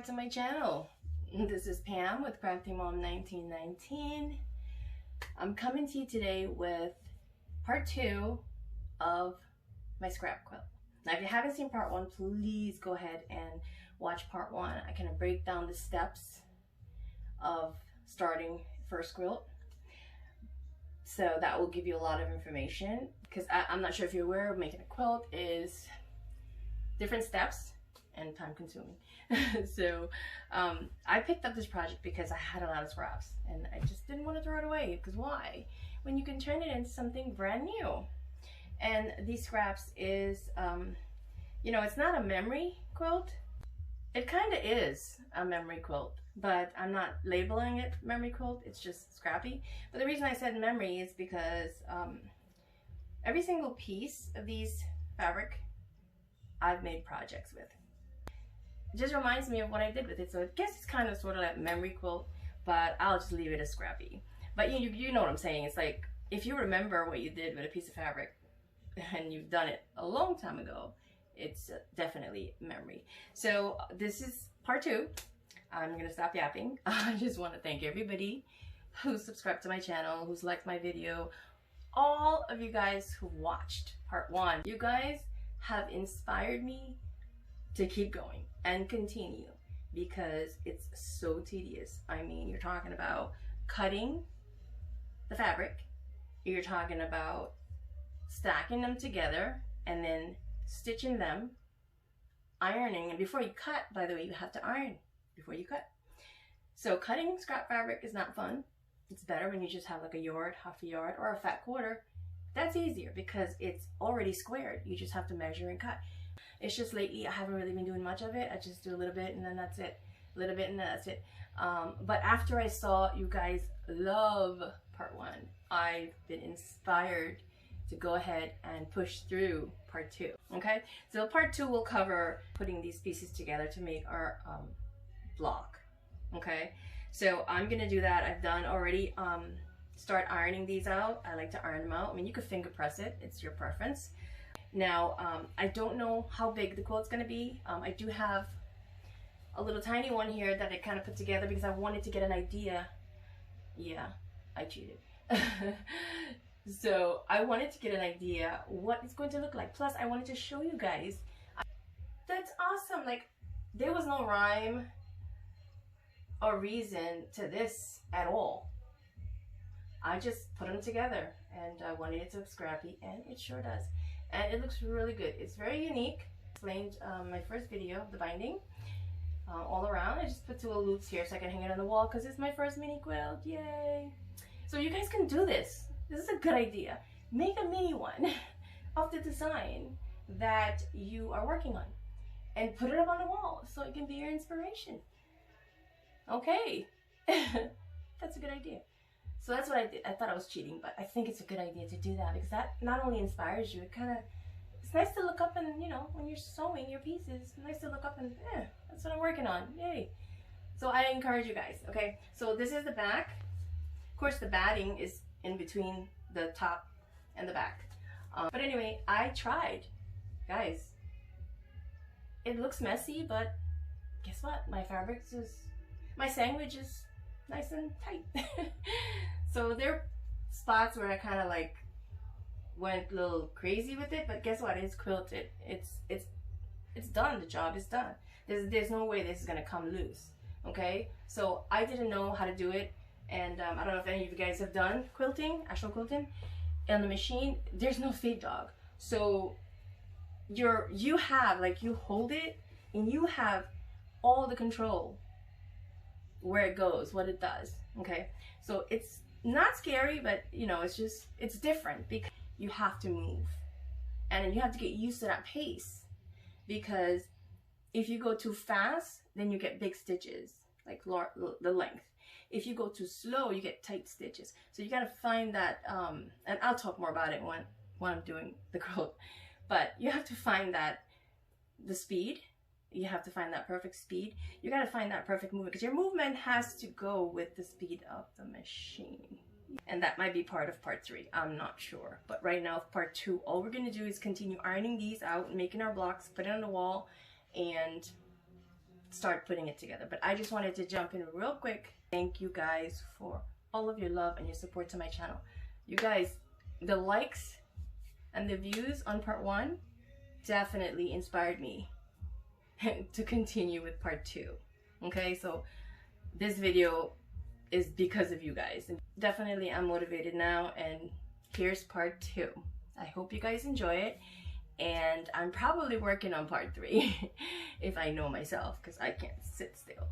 back to my channel. This is Pam with Crafty Mom 1919. I'm coming to you today with part 2 of my scrap quilt. Now if you haven't seen part 1, please go ahead and watch part 1. I kind of break down the steps of starting first quilt. So that will give you a lot of information, because I'm not sure if you're aware, making a quilt is different steps and time consuming. So I picked up this project because I had a lot of scraps and I just didn't want to throw it away, because why? When you can turn it into something brand new. And these scraps is, you know, it's not a memory quilt. It kind of is a memory quilt, but I'm not labeling it memory quilt. It's just scrappy. But the reason I said memory is because every single piece of these fabric I've made projects with. It just reminds me of what I did with it. So I guess it's kind of sort of like memory quilt, but I'll just leave it as scrappy. But you know what I'm saying. It's like, if you remember what you did with a piece of fabric and you've done it a long time ago, it's definitely memory. So this is part 2. I'm gonna stop yapping. I just want to thank everybody who's subscribed to my channel, who's liked my video, all of you guys who watched part 1. You guys have inspired me to keep going and continue, because it's so tedious. I mean, you're talking about cutting the fabric, you're talking about stacking them together and then stitching them, ironing, and before you cut, by the way, you have to iron before you cut. So cutting scrap fabric is not fun. It's better when you just have like a yard, half a yard, or a fat quarter. That's easier because it's already squared. You just have to measure and cut. It's just lately I haven't really been doing much of it. I just do a little bit and then that's it. A little bit and then that's it. But after I saw you guys love part 1, I've been inspired to go ahead and push through part 2. Okay, so part 2 will cover putting these pieces together to make our block. Okay, so I'm gonna do that. I've done already start ironing these out. I like to iron them out. I mean, you could finger press it, it's your preference. Now I don't know how big the quilt's gonna be. I do have a little tiny one here that I kind of put together because I wanted to get an idea. Yeah, I cheated. So I wanted to get an idea what it's going to look like. Plus I wanted to show you guys. That's awesome. Like, there was no rhyme or reason to this at all. I just put them together and I wanted it to look scrappy, and it sure does. And it looks really good. It's very unique. Explained my first video of the binding all around. I just put 2 little loops here so I can hang it on the wall because it's my first mini quilt. Yay! So you guys can do this. This is a good idea. Make a mini one of the design that you are working on and put it up on the wall so it can be your inspiration. Okay. That's a good idea. So that's what I did. I thought I was cheating, but I think it's a good idea to do that, because that not only inspires you, it kind of, it's nice to look up and, you know, when you're sewing your pieces, it's nice to look up and, that's what I'm working on. Yay. So I encourage you guys. Okay, so this is the back. Of course, the batting is in between the top and the back. But anyway, I tried. Guys, it looks messy, but guess what? My fabrics is, my sandwich is nice and tight. So there are spots where I kind of like went a little crazy with it, but guess what? It's quilted. It's done. The job is done. There's no way this is gonna come loose. Okay, so I didn't know how to do it, and I don't know if any of you guys have done quilting, actual quilting on the machine. There's no feed dog, so you have, like, you hold it and you have all the control where it goes, what it does. Okay, so it's not scary, but you know, it's different because you have to move and you have to get used to that pace, because if you go too fast, then you get big stitches, like the length. If you go too slow, you get tight stitches. So you got to find that, and I'll talk more about it when I'm doing the quilt, but you have to find that, the speed. You have to find that perfect speed. You got to find that perfect movement, because your movement has to go with the speed of the machine. And that might be part of part 3. I'm not sure. But right now, part 2, all we're going to do is continue ironing these out, making our blocks, put it on the wall, and start putting it together. But I just wanted to jump in real quick. Thank you guys for all of your love and your support to my channel. You guys, the likes and the views on part 1 definitely inspired me to continue with part 2. Okay, so this video is because of you guys. Definitely I'm motivated now, and here's part 2. I hope you guys enjoy it, and I'm probably working on part 3 if I know myself, because I can't sit still.